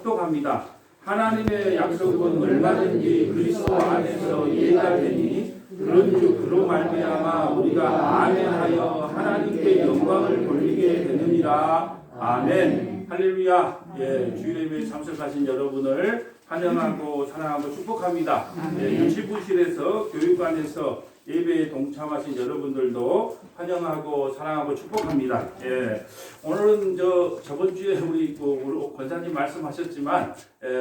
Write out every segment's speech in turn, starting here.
합독합니다. 하나님의 약속은 얼마든지 그리스도 안에서 이해가 되니 그런즉 그로 말미암아 우리가 아멘하여 하나님께 영광을 돌리게 되느니라. 아멘. 할렐루야. 주일에 예배에 참석하신 여러분을 환영하고 사랑하고 축복합니다. 유치부실에서 교육관에서 예배에 동참하신 여러분들도 환영하고 사랑하고 축복합니다. 오늘은 저번 주에 우리 권사님 말씀하셨지만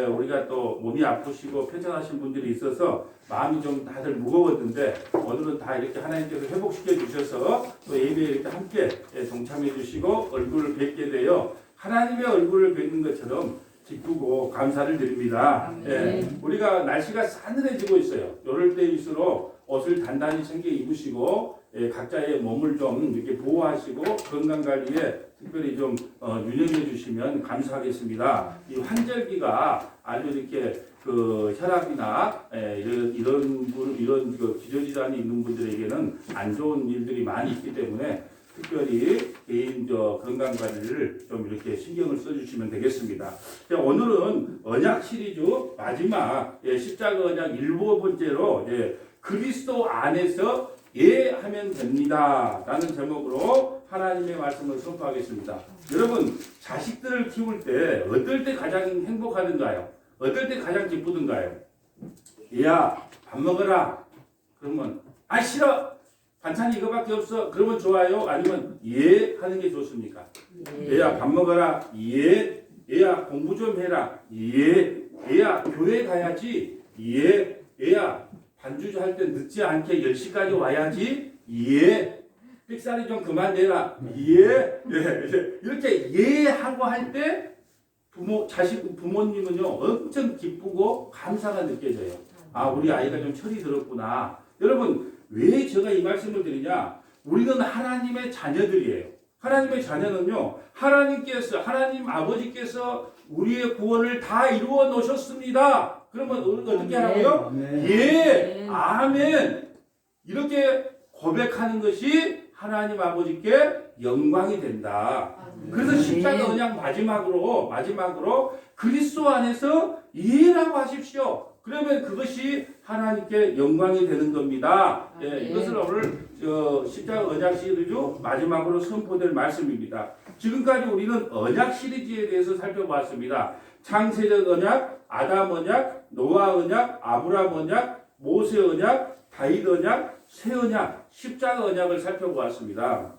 우리가 또 몸이 아프시고 편찮으신 분들이 있어서 마음이 좀 다들 무거웠는데 오늘은 다 이렇게 하나님께서 회복시켜 주셔서 또 예배에 이렇게 함께 동참해 주시고 얼굴을 뵙게 되어 하나님의 얼굴을 뵙는 것처럼 기쁘고 감사를 드립니다. 우리가 날씨가 싸늘해지고 있어요. 이럴 때일수록 옷을 단단히 챙겨 입으시고 각자의 몸을 좀 이렇게 보호하시고 건강 관리에 특별히 좀 유념해 주시면 감사하겠습니다. 이 환절기가 아주 이렇게 그 혈압이나 이런 기저질환이 있는 분들에게는 안 좋은 일들이 많이 있기 때문에 특별히 개인 건강 관리를 좀 이렇게 신경을 써주시면 되겠습니다. 자, 오늘은 언약 시리즈 마지막 십자가 언약 7번째로 그리스도 안에서 하면 됩니다 라는 제목으로 하나님의 말씀을 선포하겠습니다. 여러분, 자식들을 키울 때 어떨 때 가장 행복하던가요? 어떨 때 가장 기쁘던가요? 얘야 밥 먹어라 그러면 아 싫어 반찬이 이거밖에 없어 그러면 좋아요? 아니면 하는 게 좋습니까? 얘야 밥 먹어라 얘야 공부 좀 해라 얘야 교회 가야지 얘야 반주 할 때 늦지 않게 10시까지 와야지 삑사리 좀 그만 내라 이렇게 하고 할 때 부모님은요 엄청 기쁘고 감사가 느껴져요. 아, 우리 아이가 좀 철이 들었구나. 여러분, 왜 제가 이 말씀을 드리냐? 우리는 하나님의 자녀들이에요. 하나님의 자녀는요, 하나님 아버지께서 우리의 구원을 다 이루어 놓으셨습니다. 그러면 어떻게 하라고요? 아멘. 이렇게 고백하는 것이 하나님 아버지께 영광이 된다. 그래서 십자가 언약 마지막으로 그리스도 안에서 이해라고 하십시오. 그러면 그것이 하나님께 영광이 되는 겁니다. 이것을 오늘 십자가 언약 시리즈 마지막으로 선포될 말씀입니다. 지금까지 우리는 언약 시리즈에 대해서 살펴봤습니다. 창세적 언약, 아담 언약, 노아 언약, 아브라함 언약, 모세 언약, 다윗 언약, 새 언약, 십자가 언약을 살펴보았습니다.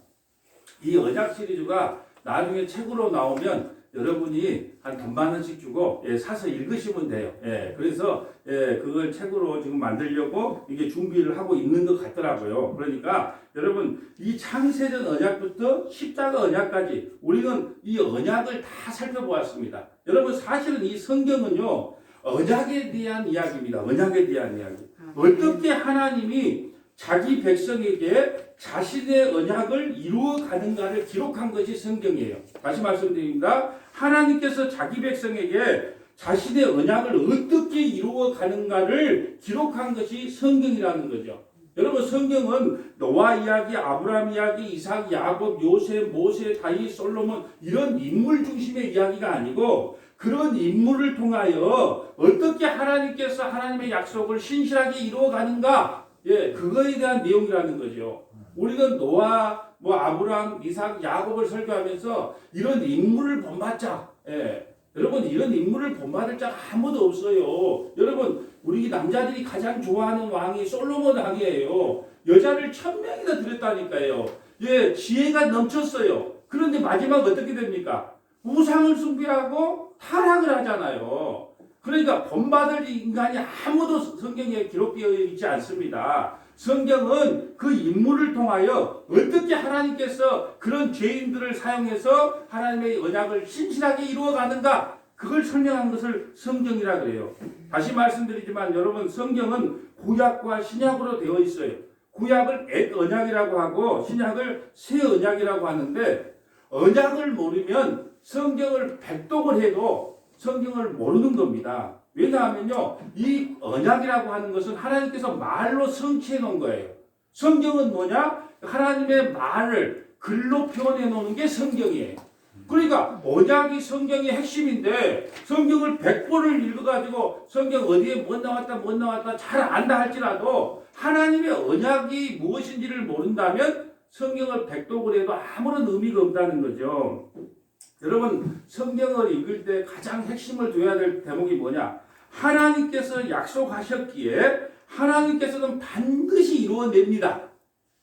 이 언약 시리즈가 나중에 책으로 나오면 여러분이 한 돈 $10,000씩 주고 사서 읽으시면 돼요. 그래서 그걸 책으로 지금 만들려고 이게 준비를 하고 있는 것 같더라고요. 그러니까 여러분, 이 창세전 언약부터 십자가 언약까지 우리는 이 언약을 다 살펴보았습니다. 여러분, 사실은 이 성경은요 언약에 대한 이야기입니다. 언약에 대한 이야기. 어떻게 하나님이 자기 백성에게 자신의 언약을 이루어 가는가를 기록한 것이 성경이에요. 다시 말씀드립니다. 하나님께서 자기 백성에게 자신의 언약을 어떻게 이루어 가는가를 기록한 것이 성경이라는 거죠. 여러분, 성경은 노아 이야기, 아브라함 이야기, 이삭, 야곱, 요셉, 모세, 다윗, 솔로몬 이런 인물 중심의 이야기가 아니고 그런 인물을 통하여 어떻게 하나님께서 하나님의 약속을 신실하게 이루어 가는가, 그거에 대한 내용이라는 거죠. 우리는 노아, 아브라함, 이삭, 야곱을 설교하면서 이런 인물을 본받자. 여러분, 이런 인물을 본받을 자가 아무도 없어요. 여러분, 우리 남자들이 가장 좋아하는 왕이 솔로몬 왕이에요. 여자를 1000명이나 들였다니까요. 지혜가 넘쳤어요. 그런데 마지막 어떻게 됩니까? 우상을 숭배하고 타락을 하잖아요. 그러니까 본받을 인간이 아무도 성경에 기록되어 있지 않습니다. 성경은 그 인물을 통하여 어떻게 하나님께서 그런 죄인들을 사용해서 하나님의 언약을 신실하게 이루어가는가, 그걸 설명한 것을 성경이라 그래요. 다시 말씀드리지만 여러분, 성경은 구약과 신약으로 되어 있어요. 구약을 옛 언약이라고 하고 신약을 새 언약이라고 하는데, 언약을 모르면 성경을 백독을 해도 성경을 모르는 겁니다. 왜냐하면요, 이 언약이라고 하는 것은 하나님께서 말로 성취해 놓은 거예요. 성경은 뭐냐? 하나님의 말을 글로 표현해 놓는 게 성경이에요. 그러니까 언약이 성경의 핵심인데 성경을 100번을 읽어가지고 성경 어디에 못 나왔다 잘 안다 할지라도 하나님의 언약이 무엇인지를 모른다면 성경을 100독을 해도 아무런 의미가 없다는 거죠. 여러분 성경을 읽을 때 가장 핵심을 둬야 될 대목이 뭐냐? 하나님께서 약속하셨기에 하나님께서는 반드시 이루어냅니다.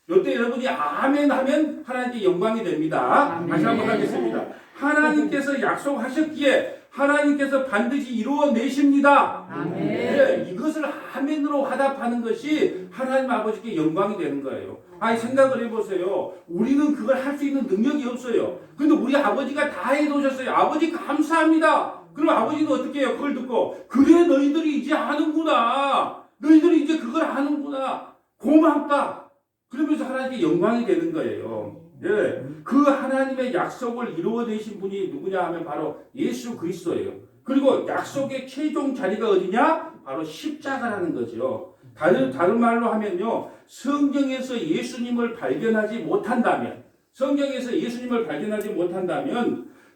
이때 여러분이 아멘 하면 하나님께 영광이 됩니다. 아멘. 다시 한번 하겠습니다. 하나님께서 약속하셨기에 하나님께서 반드시 이루어내십니다. 아멘. 네, 이것을 아멘으로 화답하는 것이 하나님 아버지께 영광이 되는 거예요. 아니 생각을 해보세요. 우리는 그걸 할 수 있는 능력이 없어요. 근데 우리 아버지가 다 해놓으셨어요. 아버지 감사합니다. 그럼 아버지는 어떻게 해요? 그걸 듣고 그래 너희들이 이제 아는구나. 너희들이 이제 그걸 아는구나. 고맙다. 그러면서 하나님께 영광이 되는 거예요. 예, 그 하나님의 약속을 이루어내신 분이 누구냐 하면 바로 예수 그리스도예요. 그리고 약속의 최종 자리가 어디냐? 바로 십자가라는 거죠. 다른 말로 하면요, 성경에서 예수님을 발견하지 못한다면,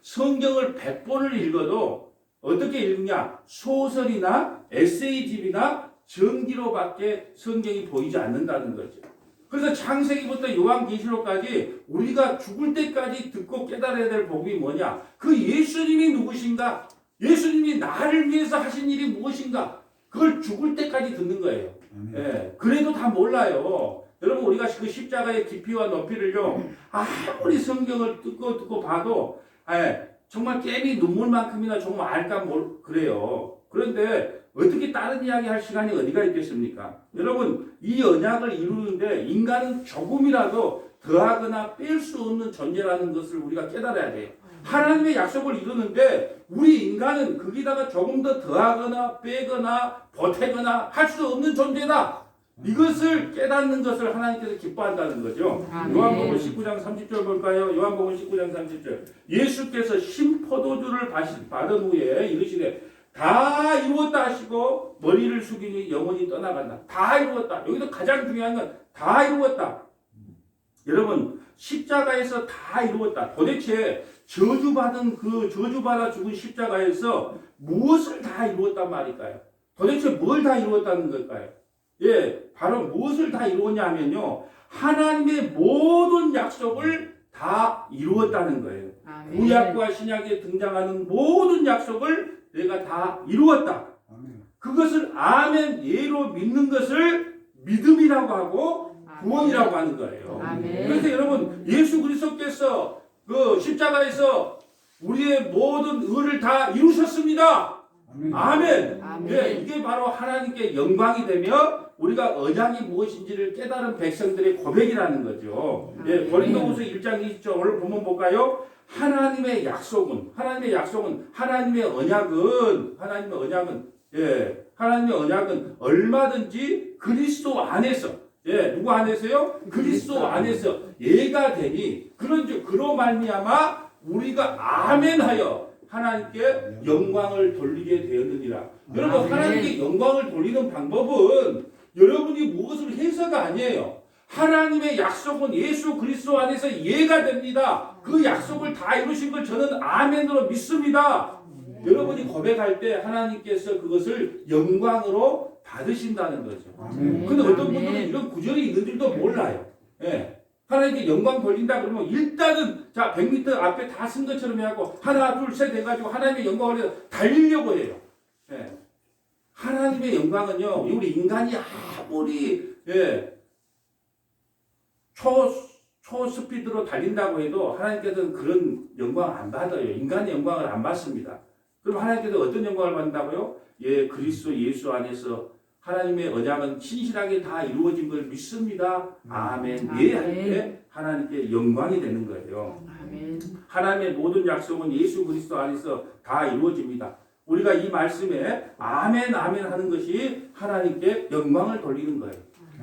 성경을 100번을 읽어도 어떻게 읽느냐? 소설이나 에세이집이나 전기로밖에 성경이 보이지 않는다는 거죠. 그래서 창세기부터 요한계시록까지 우리가 죽을 때까지 듣고 깨달아야 될 복음이 뭐냐? 그 예수님이 누구신가? 예수님이 나를 위해서 하신 일이 무엇인가? 그걸 죽을 때까지 듣는 거예요. 예, 그래도 다 몰라요. 여러분 우리가 그 십자가의 깊이와 높이를요 아무리 성경을 듣고 봐도 정말 깨비 눈물만큼이나 정말 알까 그래요. 그런데 어떻게 다른 이야기 할 시간이 어디가 있겠습니까? 여러분 이 언약을 이루는데 인간은 조금이라도 더하거나 뺄 수 없는 존재라는 것을 우리가 깨달아야 돼요. 하나님의 약속을 이루는데 우리 인간은 거기다가 조금 더 더하거나 빼거나 보태거나 할 수 없는 존재다. 이것을 깨닫는 것을 하나님께서 기뻐한다는 거죠. 요한복음 19장 30절 볼까요? 요한복음 19장 30절. 예수께서 신포도주를 받은 후에 이르시되 다 이루었다 하시고 머리를 숙이니 영혼이 떠나간다. 다 이루었다. 여기서 가장 중요한 건 다 이루었다. 여러분 십자가에서 다 이루었다. 도대체 저주받아 죽은 십자가에서 무엇을 다 이루었단 말일까요? 도대체 뭘 다 이루었다는 걸까요? 예, 바로 무엇을 다 이루었냐 하면요, 하나님의 모든 약속을 다 이루었다는 거예요. 아멘. 구약과 신약에 등장하는 모든 약속을 내가 다 이루었다. 아멘. 그것을 아멘 예로 믿는 것을 믿음이라고 하고 구원이라고 하는 거예요. 아멘. 그래서 여러분 예수 그리스도께서 그 십자가에서 우리의 모든 의를 다 이루셨습니다. 아멘. 아멘. 예, 이게 바로 하나님께 영광이 되며 우리가 언약이 무엇인지를 깨달은 백성들의 고백이라는 거죠. 예, 고린도후서 1장 20절 오늘 본문 볼까요? 하나님의 언약은 얼마든지 그리스도 안에서, 예, 누구 안에서요? 그리스도 안에서 예가 되니 그런즉 그로 말미암아 우리가 아멘하여 하나님께 영광을 돌리게 되었느니라. 여러분 하나님께 영광을 돌리는 방법은 여러분이 무엇을 해서가 아니에요. 하나님의 약속은 예수 그리스도 안에서 예가 됩니다. 그 약속을 다 이루신 걸 저는 아멘으로 믿습니다. 여러분이 고백할 때 하나님께서 그것을 영광으로 받으신다는 거죠. 근데 어떤 분들은 이런 구절이 있는 줄도 몰라요. 예. 하나님께 영광 돌린다 그러면 일단은 자 100m 앞에 다 쓴 것처럼 해갖고 하나 둘 셋 해가지고 하나님의 영광을 해서 달리려고 해요. 예. 하나님의 영광은요, 우리 인간이 아무리 초스피드로 달린다고 해도 하나님께서는 그런 영광 안 받아요. 인간의 영광을 안 받습니다. 그럼 하나님께서 어떤 영광을 받는다고요? 예, 그리스도 예수 안에서 하나님의 언약은 신실하게 다 이루어진 걸 믿습니다. 아멘. 예 할 때 하나님께 영광이 되는 거예요. 아멘. 하나님의 모든 약속은 예수 그리스도 안에서 다 이루어집니다. 우리가 이 말씀에 아멘 아멘 하는 것이 하나님께 영광을 돌리는 거예요.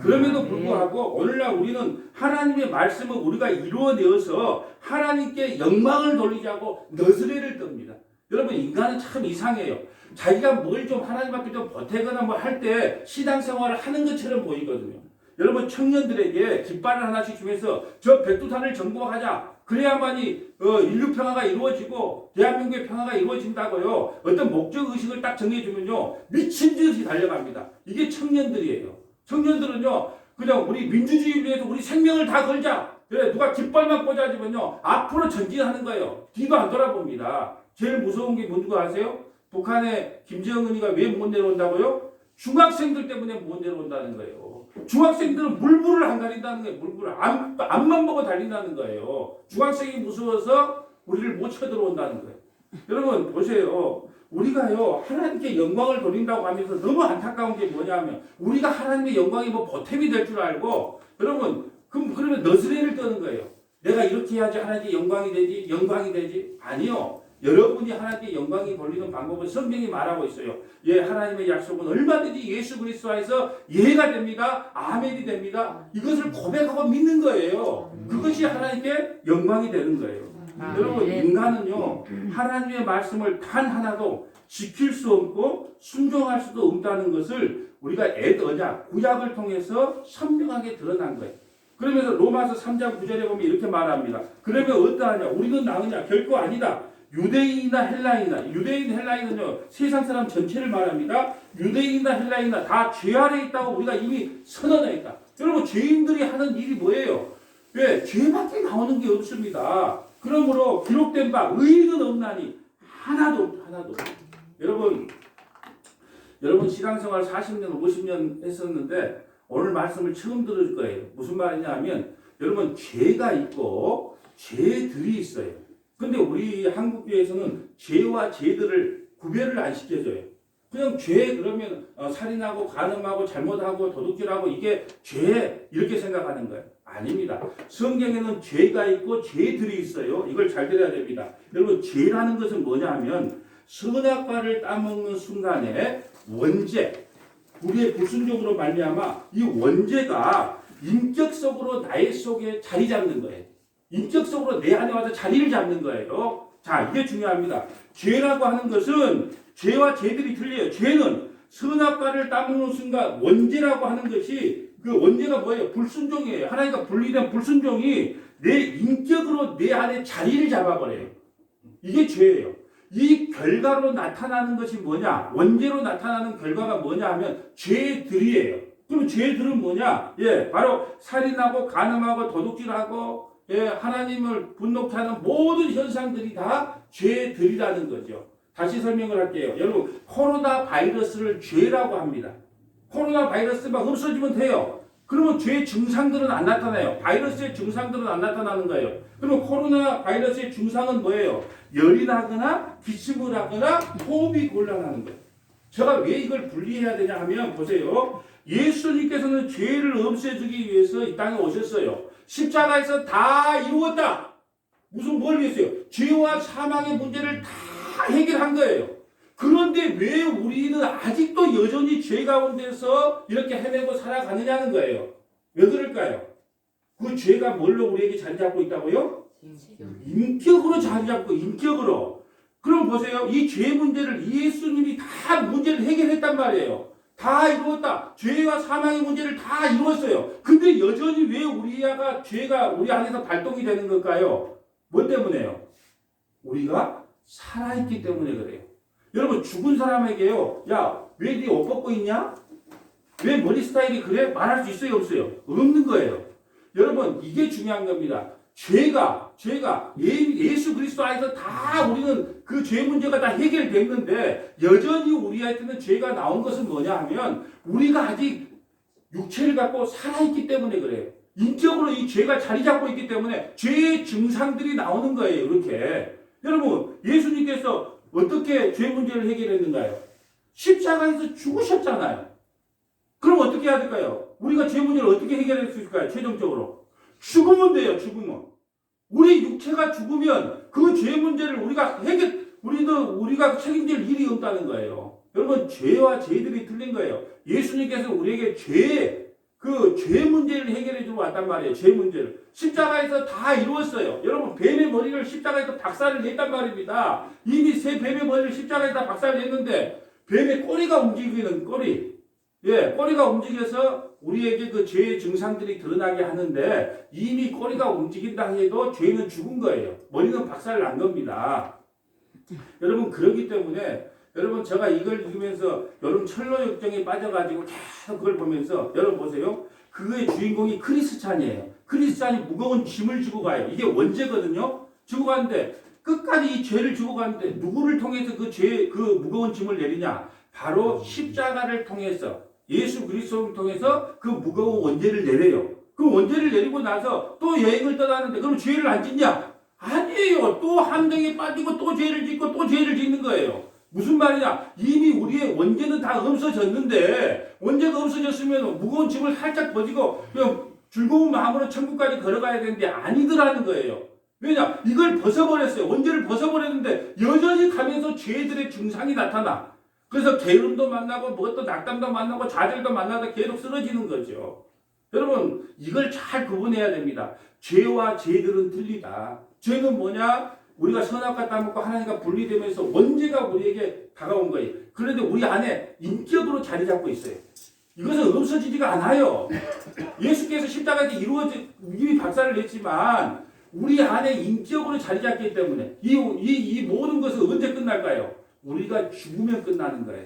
그럼에도 불구하고 오늘날 우리는 하나님의 말씀을 우리가 이루어내어서 하나님께 영광을 돌리자고 너스레를 뜹니다. 여러분 인간은 참 이상해요. 자기가 뭘 좀 하나님 앞에 좀 보태거나 뭐 할 때 신앙생활을 하는 것처럼 보이거든요. 여러분 청년들에게 깃발을 하나씩 주면서 저 백두산을 정복하자. 그래야만이 인류 평화가 이루어지고 대한민국의 평화가 이루어진다고요. 어떤 목적 의식을 딱 정해주면요, 미친 듯이 달려갑니다. 이게 청년들이에요. 청년들은요, 그냥 우리 민주주의를 위해서 우리 생명을 다 걸자. 그래, 누가 깃발만 꽂아주면요, 앞으로 전진하는 거예요. 뒤도 안 돌아봅니다. 제일 무서운 게 뭔지 아세요? 북한의 김정은이가 왜 못 내려온다고요? 중학생들 때문에 못 내려온다는 거예요. 중학생들은 물불을 안 가린다는 거예요. 물불을 앞만 보고 달린다는 거예요. 중학생이 무서워서 우리를 못 쳐들어온다는 거예요. 여러분 보세요. 우리가요 하나님께 영광을 돌린다고 하면서 너무 안타까운 게 뭐냐면 우리가 하나님의 영광이 뭐 보탬이 될 줄 알고 여러분 그러면 너스레를 떠는 거예요. 내가 이렇게 해야지 하나님께 영광이 되지. 아니요. 여러분이 하나님께 영광이 돌리는 방법은 성경이 말하고 있어요. 예, 하나님의 약속은 얼마든지 예수 그리스도 안에서 예가 됩니다. 아멘이 됩니다. 이것을 고백하고 믿는 거예요. 그것이 하나님께 영광이 되는 거예요. 여러분 인간은요 하나님의 말씀을 단 하나도 지킬 수 없고 순종할 수도 없다는 것을 우리가 구약을 통해서 선명하게 드러난 거예요. 그러면서 로마서 3장 9절에 보면 이렇게 말합니다. 그러면 어떠하냐? 우리는 나으냐? 결코 아니다. 유대인이나 헬라인이나 유대인 헬라인은요 세상 사람 전체를 말합니다. 유대인이나 헬라인이나 다 죄 아래 있다고 우리가 이미 선언했다. 여러분 죄인들이 하는 일이 뭐예요? 왜? 죄밖에 나오는 게 없습니다. 그러므로 기록된 바 의인은 없나니 하나도. 여러분 신앙생활 40년 50년 했었는데 오늘 말씀을 처음 들을 거예요. 무슨 말이냐면 여러분 죄가 있고 죄들이 있어요. 근데 우리 한국교회에서는 죄와 죄들을 구별을 안 시켜줘요. 그냥 죄 그러면 살인하고 간음하고 잘못하고 도둑질하고 이게 죄 이렇게 생각하는 거예요. 아닙니다. 성경에는 죄가 있고 죄들이 있어요. 이걸 잘 들어야 됩니다. 여러분 죄라는 것은 뭐냐 하면 선악과를 따먹는 순간에 원죄 우리의 불순종으로 말미암아 이 원죄가 인격적으로 나의 속에 자리 잡는 거예요. 인격적으로 내 안에 와서 자리를 잡는 거예요. 자, 이게 중요합니다. 죄라고 하는 것은 죄와 죄들이 틀려요. 죄는 선악과를 따먹는 순간 원죄라고 하는 것이 그 원죄가 뭐예요? 불순종이에요. 하나님과 분리된 불순종이 내 인격으로 내 안에 자리를 잡아버려요. 이게 죄예요. 이 결과로 나타나는 것이 뭐냐? 원죄로 나타나는 결과가 뭐냐 하면 죄들이에요. 그럼 죄들은 뭐냐? 예, 바로 살인하고 간음하고 도둑질하고 예, 하나님을 분노케 하는 모든 현상들이 다 죄들이라는 거죠. 다시 설명을 할게요. 여러분, 코로나 바이러스를 죄라고 합니다. 코로나 바이러스만 없어지면 돼요. 그러면 죄 증상들은 안 나타나요. 바이러스의 증상들은 안 나타나는 거예요. 그럼 코로나 바이러스의 증상은 뭐예요? 열이 나거나 기침을 하거나 호흡이 곤란하는 거예요. 제가 왜 이걸 분리해야 되냐 하면 보세요. 예수님께서는 죄를 없애주기 위해서 이 땅에 오셨어요. 십자가에서 다 이루었다. 뭘 위해서요? 죄와 사망의 문제를 다 해결한 거예요. 그런데 왜 우리는 아직도 여전히 죄 가운데서 이렇게 헤매고 살아가느냐는 거예요. 왜 그럴까요? 그 죄가 뭘로 우리에게 자리 잡고 있다고요? 인격으로 자리 잡고 인격으로. 그럼 보세요. 이 죄 문제를 예수님이 다 문제를 해결했단 말이에요. 다 이루었다. 죄와 사망의 문제를 다 이루었어요. 근데 여전히 왜 죄가 우리 안에서 발동이 되는 걸까요? 뭐 때문에요? 우리가 살아있기 때문에 그래요. 여러분 죽은 사람에게요. 야, 왜 네 옷 벗고 있냐? 왜 머리 스타일이 그래? 말할 수 있어요? 없어요? 없는 거예요. 여러분 이게 중요한 겁니다. 죄가 예수 그리스도 안에서 다 우리는 그 죄 문제가 다 해결됐는데 여전히 우리한테는 죄가 나온 것은 뭐냐 하면 우리가 아직 육체를 갖고 살아있기 때문에 그래요. 인격으로 이 죄가 자리 잡고 있기 때문에 죄의 증상들이 나오는 거예요. 이렇게. 여러분 예수님께서 어떻게 죄 문제를 해결했는가요? 십자가에서 죽으셨잖아요. 그럼 어떻게 해야 될까요? 우리가 죄 문제를 어떻게 해결할 수 있을까요? 최종적으로. 죽으면 돼요. 죽으면. 우리 육체가 죽으면 그 죄 문제를 우리가 책임질 일이 없다는 거예요. 여러분 죄와 죄들이 틀린 거예요. 예수님께서 우리에게 죄 문제를 해결해 주러 왔단 말이에요. 죄 문제를. 십자가에서 다 이루었어요. 여러분 뱀의 머리를 십자가에서 박살을 냈단 말입니다. 이미 새 뱀의 머리를 십자가에다 박살을 냈는데 뱀의 꼬리가 움직이는 꼬리가 움직여서 우리에게 그 죄의 증상들이 드러나게 하는데 이미 꼬리가 움직인다 해도 죄는 죽은 거예요. 머리는 박살 난 겁니다. 여러분 그렇기 때문에 여러분 제가 이걸 읽으면서 여러분 철로 역정에 빠져가지고 계속 그걸 보면서 여러분 보세요. 그의 주인공이 크리스찬이에요. 크리스찬이 무거운 짐을 지고 가요. 이게 원죄거든요. 지고 가는데 끝까지 이 죄를 지고 가는데 누구를 통해서 그 무거운 짐을 내리냐? 바로 십자가를 통해서 예수 그리스도를 통해서 그 무거운 원죄를 내려요. 그 원죄를 내리고 나서 또 여행을 떠나는데 그럼 죄를 안 짓냐? 아니에요. 또 함정에 빠지고 또 죄를 짓고 또 죄를 짓는 거예요. 무슨 말이냐? 이미 우리의 원죄는 다 없어졌는데 원죄가 없어졌으면 무거운 짐을 살짝 벗고 그냥 즐거운 마음으로 천국까지 걸어가야 되는데 아니더라는 거예요. 왜냐? 이걸 벗어버렸어요. 원죄를 벗어버렸는데 여전히 가면서 죄들의 증상이 나타나. 그래서 게으름도 만나고 무엇도 낙담도 만나고 좌절도 만나다 계속 쓰러지는 거죠. 여러분 이걸 잘 구분해야 됩니다. 죄와 죄들은 틀리다. 죄는 뭐냐? 우리가 선악과 따먹고 하나님과 분리되면서 원죄가 우리에게 다가온 거예요. 그런데 우리 안에 인격으로 자리 잡고 있어요. 이것은 없어지지가 않아요. 예수께서 십자가에서 이미 박살을 냈지만 우리 안에 인격으로 자리 잡기 때문에 이 모든 것은 언제 끝날까요? 우리가 죽으면 끝나는 거예요.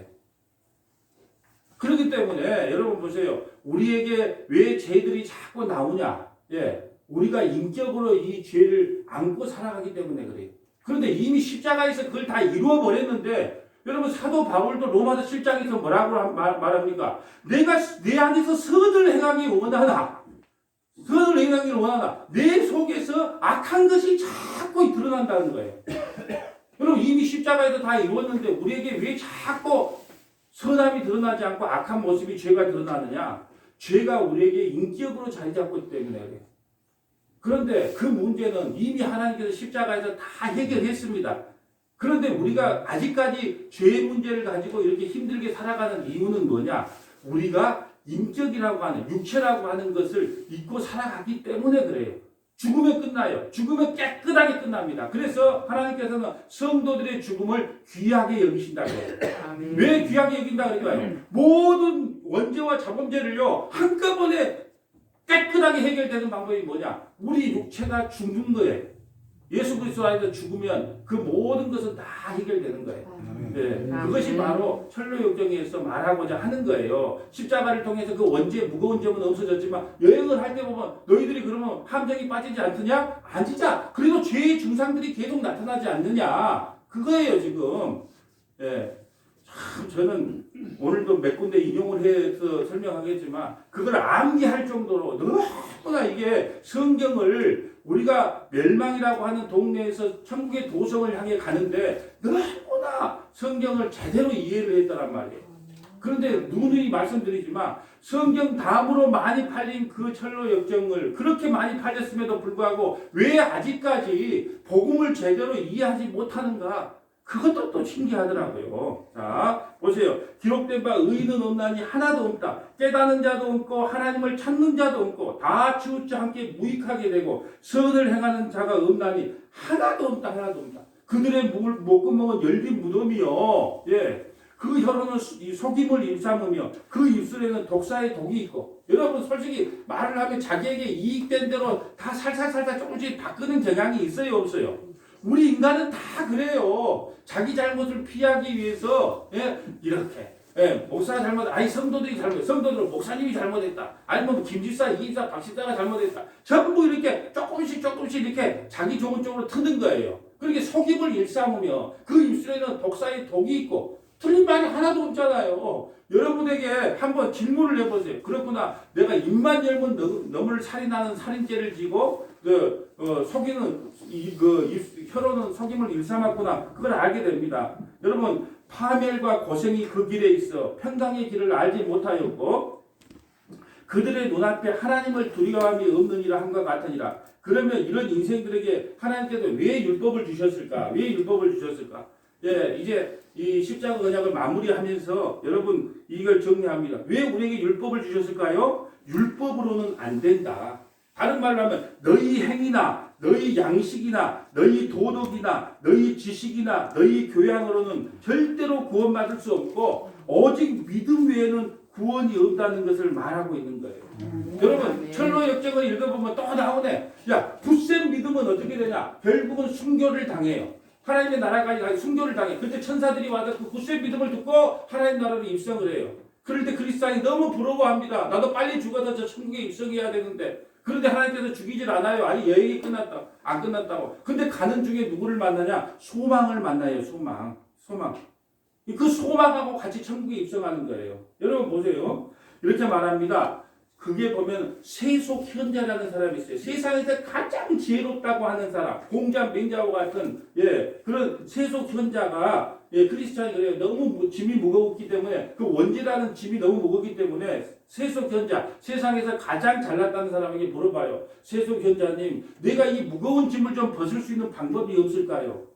그렇기 때문에 여러분 보세요. 우리에게 왜 죄들이 자꾸 나오냐? 예. 우리가 인격으로 이 죄를 안고 살아가기 때문에 그래요. 그런데 이미 십자가에서 그걸 다 이루어 버렸는데 여러분 사도 바울도 로마서 7장에서 뭐라고 말합니까? 내가 내 안에서 선을 행하기 원하나 선을 행하기 원하나 내 속에서 악한 것이 자꾸 드러난다는 거예요. 여러분 이미 십자가에서 다 이루었는데 우리에게 왜 자꾸 선함이 드러나지 않고 악한 모습이 죄가 드러나느냐? 죄가 우리에게 인격으로 자리 잡고 있기 때문에 그래요. 그런데 그 문제는 이미 하나님께서 십자가에서 다 해결했습니다. 그런데 우리가 아직까지 죄의 문제를 가지고 이렇게 힘들게 살아가는 이유는 뭐냐? 우리가 인격이라고 하는 육체라고 하는 것을 잊고 살아가기 때문에 그래요. 죽으면 끝나요. 죽으면 깨끗하게 끝납니다. 그래서 하나님께서는 성도들의 죽음을 귀하게 여기신다고 해요. 왜 귀하게 여긴다 그럴까요? 모든 원죄와 자범죄를요 한꺼번에 깨끗하게 해결되는 방법이 뭐냐? 우리 육체가 죽는 거예요. 예수 그리스도 안에서 죽으면 그 모든 것은 다 해결되는 거예요. 네, 그것이 바로 철로 역정에서 말하고자 하는 거예요. 십자가를 통해서 그 원죄 무거운 점은 없어졌지만 여행을 할 때 보면 너희들이 그러면 함정이 빠지지 않느냐? 아니자. 그래도 죄의 증상들이 계속 나타나지 않느냐? 그거예요 지금. 예. 참 저는 오늘도 몇 군데 인용을 해서 설명하겠지만 그걸 암기할 정도로 너무나 이게 성경을 우리가 멸망이라고 하는 동네에서 천국의 도성을 향해 가는데 너무나 성경을 제대로 이해를 했더란 말이에요. 그런데 누누이 말씀드리지만 성경 다음으로 많이 팔린 그 철로 역정을 그렇게 많이 팔렸음에도 불구하고 왜 아직까지 복음을 제대로 이해하지 못하는가? 그것도 또 신기하더라고요. 자, 보세요. 기록된 바 의인은 없나니 하나도 없다. 깨닫는 자도 없고 하나님을 찾는 자도 없고 다 치우쳐 함께 무익하게 되고 선을 행하는 자가 없나니 하나도 없다. 하나도 없다. 그들의 목구멍은 열린 무덤이요. 예. 그 혀로는 속임을 일삼으며 그 입술에는 독사의 독이 있고 여러분 솔직히 말을 하면 자기에게 이익된 대로 다 살살살살 조금씩 바꾸는 경향이 있어요 없어요? 우리 인간은 다 그래요. 자기 잘못을 피하기 위해서 이렇게 목사가 잘못, 아니 성도들이 잘못, 성도들은 목사님이 잘못했다. 아니면 김지사, 이기사, 박지사가 잘못했다. 전부 이렇게 조금씩 이렇게 자기 좋은 쪽으로 트는 거예요. 그렇게 속임을 일삼으며 그 입술에는 독사의 독이 있고 틀린 말이 하나도 없잖아요. 여러분에게 한번 질문을 해보세요. 그렇구나. 내가 입만 열면 너를 살인하는 살인죄를 지고 속이는 혀로는 속임을 일삼았구나. 그걸 알게 됩니다. 여러분 파멸과 고생이 그 길에 있어 평강의 길을 알지 못하였고 그들의 눈앞에 하나님을 두려움이 없느니라 함과 같으니라. 그러면 이런 인생들에게 하나님께서 왜 율법을 주셨을까? 왜 율법을 주셨을까? 예, 이제 이 십자가 언약을 마무리하면서 여러분 이걸 정리합니다. 왜 우리에게 율법을 주셨을까요? 율법으로는 안 된다. 다른 말로 하면 너희 행위나 너희 양식이나 너희 도덕이나 너희 지식이나 너희 교양으로는 절대로 구원받을 수 없고 오직 믿음 외에는 구원이 없다는 것을 말하고 있는 거예요. 여러분 철로 역정을 읽어보면 또 나오네. 야, 굳센 믿음은 어떻게 되냐? 결국은 순교를 당해요. 하나님의 나라까지 가서 순교를 당해. 그때 천사들이 와서 그 굳센 믿음을 듣고 하나님 나라로 입성을 해요. 그럴 때 그리스도인이 너무 부러워합니다. 나도 빨리 죽어서 저 천국에 입성해야 되는데, 그런데 하나님께서 죽이질 않아요. 아니, 여행이 끝났다. 안 끝났다고. 근데 가는 중에 누구를 만나냐? 소망을 만나요. 소망. 그 소망하고 같이 천국에 입성하는 거예요. 여러분 보세요. 이렇게 말합니다. 그게 보면 세속현자라는 사람이 있어요. 세상에서 가장 지혜롭다고 하는 사람, 공자, 맹자와 같은 그런 세속현자가 크리스찬이 그래요. 너무 짐이 무거웠기 때문에, 그 원죄라는 짐이 너무 무겁기 때문에 세속현자, 세상에서 가장 잘났다는 사람에게 물어봐요. 세속현자님, 내가 이 무거운 짐을 좀 벗을 수 있는 방법이 없을까요?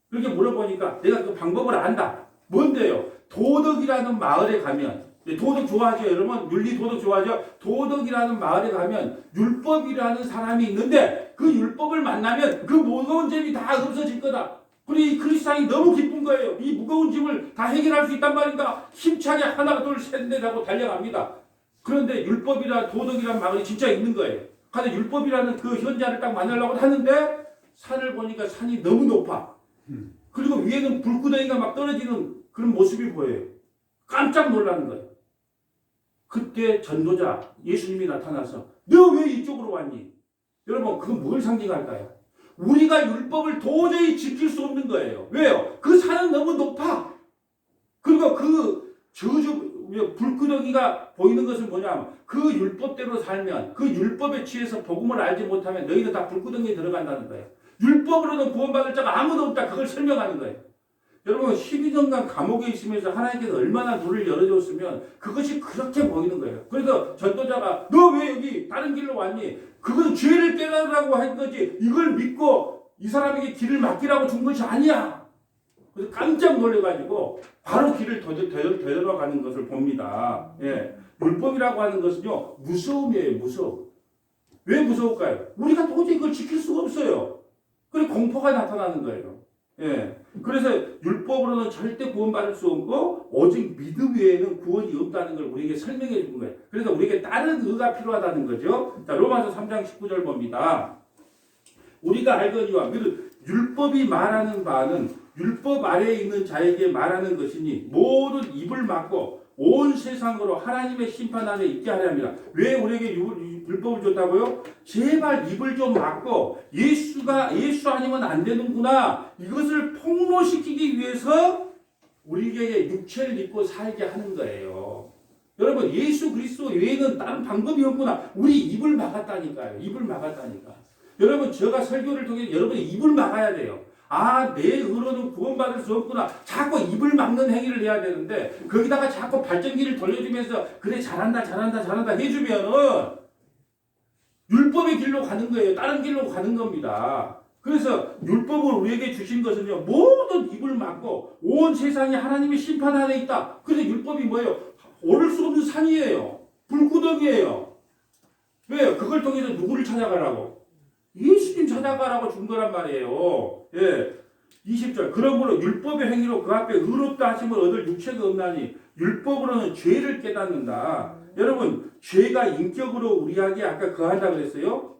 그렇게 물어보니까 내가 그 방법을 안다. 뭔데요? 도덕이라는 마을에 가면, 도덕 좋아하죠? 여러분 윤리 도덕 좋아하죠? 도덕이라는 마을에 가면 율법이라는 사람이 있는데 그 율법을 만나면 그 무거운 짐이 다 없어질 거다. 그리고 이 크리스찬이 너무 기쁜 거예요. 이 무거운 짐을 다 해결할 수 있단 말인가? 힘차게 하나 둘 셋 넷 하고 달려갑니다. 그런데 율법이라 도덕이라는 마을이 진짜 있는 거예요. 근데 율법이라는 그 현자를 딱 만나려고 하는데 산을 보니까 산이 너무 높아. 그리고 위에는 불구덩이가 막 떨어지는 그런 모습이 보여요. 깜짝 놀라는 거예요. 그때 전도자 예수님이 나타나서 너 왜 이쪽으로 왔니? 여러분 그건 뭘 상징할까요? 우리가 율법을 도저히 지킬 수 없는 거예요. 왜요? 그 산은 너무 높아. 그리고 그 불구덩이가 보이는 것은 뭐냐면 그 율법대로 살면, 그 율법에 취해서 복음을 알지 못하면 너희는 다 불구덩이에 들어간다는 거예요. 율법으로는 구원받을 자가 아무도 없다. 그걸 설명하는 거예요. 여러분 12년간 감옥에 있으면서 하나님께서 얼마나 문을 열어줬으면 그것이 그렇게 보이는 거예요. 그래서 전도자가 너 왜 여기 다른 길로 왔니? 그건 죄를 깨달으라고 한 거지, 이걸 믿고 이 사람에게 길을 맡기라고 준 것이 아니야. 그래서 깜짝 놀래가지고 바로 길을 되돌아가는 것을 봅니다. 율법이라고 하는 것은요, 무서움이에요. 무서움. 왜 무서울까요? 우리가 도저히 그걸 지킬 수가 없어요. 그래서 공포가 나타나는 거예요. 그래서 율법으로는 절대 구원받을 수 없고 오직 믿음 외에는 구원이 없다는 걸 우리에게 설명해 준 거예요. 그래서 우리에게 다른 의가 필요하다는 거죠. 자, 로마서 3장 19절 봅니다. 우리가 알거니와 율법이 말하는 바는 율법 아래에 있는 자에게 말하는 것이니 모든 입을 막고 온 세상으로 하나님의 심판 안에 있게 하려 합니다. 왜 우리에게 율법을 줬다고요? 제발 입을 좀 막고 예수 아니면 안 되는구나, 이것을 폭로시키기 위해서 우리에게 육체를 입고 살게 하는 거예요. 여러분 예수 그리스도 외에는 다른 방법이 없구나. 우리 입을 막았다니까요. 입을 막았다니까. 여러분 제가 설교를 통해 여러분이 입을 막아야 돼요. 아, 내 의로는 구원받을 수 없구나. 자꾸 입을 막는 행위를 해야 되는데 거기다가 자꾸 발전기를 돌려주면서 그래 잘한다 해주면은 율법의 길로 가는 거예요. 다른 길로 가는 겁니다. 그래서 율법을 우리에게 주신 것은요, 모든 입을 막고 온 세상이 하나님의 심판 아래 있다. 그래서 율법이 뭐예요? 오를 수 없는 산이에요. 불구덩이에요. 왜요? 그걸 통해서 누구를 찾아가라고? 예수님 찾아가라고 준 거란 말이에요. 20절. 그러므로 율법의 행위로 그 앞에 의롭다 하심을 얻을 육체가 없나니 율법으로는 죄를 깨닫는다. 여러분 죄가 인격으로 우리에게 아까 거한다 그랬어요.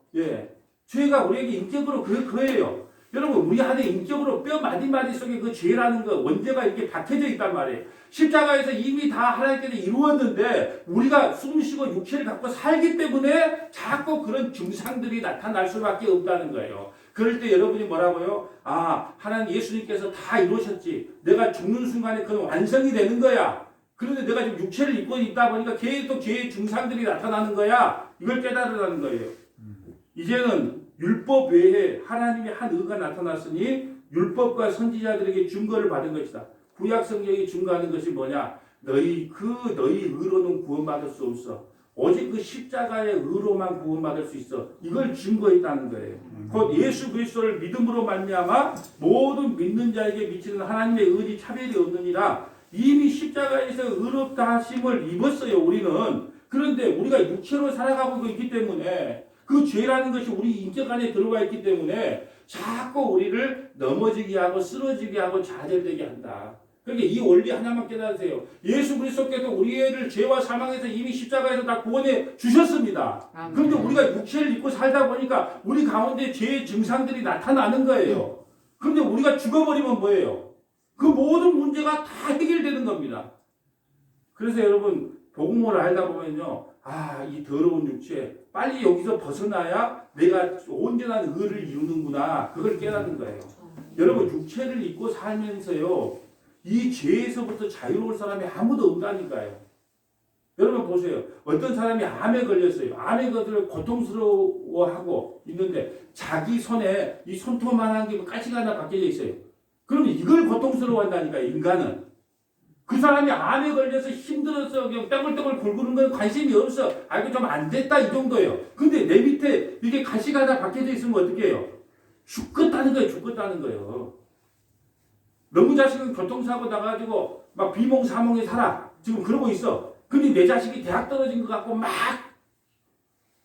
죄가 우리에게 인격으로 그거예요. 여러분 우리 안에 인격으로 뼈 마디마디 속에 그 죄라는 거 원죄가 이렇게 박혀져 있단 말이에요. 십자가에서 이미 다 하나님께서 이루었는데 우리가 숨쉬고 육체를 갖고 살기 때문에 자꾸 그런 증상들이 나타날 수밖에 없다는 거예요. 그럴 때 여러분이 뭐라고요? 아, 하나님 예수님께서 다 이루셨지. 내가 죽는 순간에 그건 완성이 되는 거야. 그런데 내가 지금 육체를 입고 있다 보니까 계속 죄의 증상들이 나타나는 거야. 이걸 깨달으라는 거예요. 이제는 율법 외에 하나님의 한 의가 나타났으니 율법과 선지자들에게 증거를 받은 것이다. 구약 성경이 증거하는 것이 뭐냐? 너희 의로는 구원받을 수 없어. 오직 그 십자가의 의로만 구원받을 수 있어. 이걸 증거했다는 거예요. 곧 예수 그리스도를 믿음으로 말미암아 모든 믿는 자에게 미치는 하나님의 의리 차별이 없느니라. 이미 십자가에서 의롭다 하심을 입었어요. 우리는. 그런데 우리가 육체로 살아가고 있기 때문에 그 죄라는 것이 우리 인격 안에 들어가 있기 때문에 자꾸 우리를 넘어지게 하고 쓰러지게 하고 좌절되게 한다. 그러니까 이 원리 하나만 깨달으세요. 예수 그리스도께서 우리를 죄와 사망에서 이미 십자가에서 다 구원해 주셨습니다. 그런데 우리가 육체를 입고 살다 보니까 우리 가운데 죄의 증상들이 나타나는 거예요. 그런데 우리가 죽어버리면 뭐예요? 그 모든 문제가 다 해결되는 겁니다. 그래서 여러분 복음을 알다 보면요, 이 더러운 육체 빨리 여기서 벗어나야 내가 온전한 의를 이루는구나, 그걸 깨닫는 거예요. 여러분 육체를 입고 살면서요, 이 죄에서부터 자유로울 사람이 아무도 없다니까요. 여러분 보세요. 어떤 사람이 암에 걸렸어요. 암에 걸려 고통스러워하고 있는데 자기 손에 이 손톱만한 게 가시가 하나 박혀져 있어요. 그러면 이걸 고통스러워한다니까요. 인간은. 그 사람이 암에 걸려서 힘들어서 그냥 떼굴떼굴 굴구는 건 관심이 없어. 이거 좀 안 됐다 이 정도예요. 근데 내 밑에 이게 가시가 하나 박혀져 있으면 어떻게 해요? 죽겠다는 거예요. 죽겠다는 거예요. 너무 자식은 교통사고 나가지고 막 비몽사몽에 살아. 지금 그러고 있어. 근데 내 자식이 대학 떨어진 것 같고 막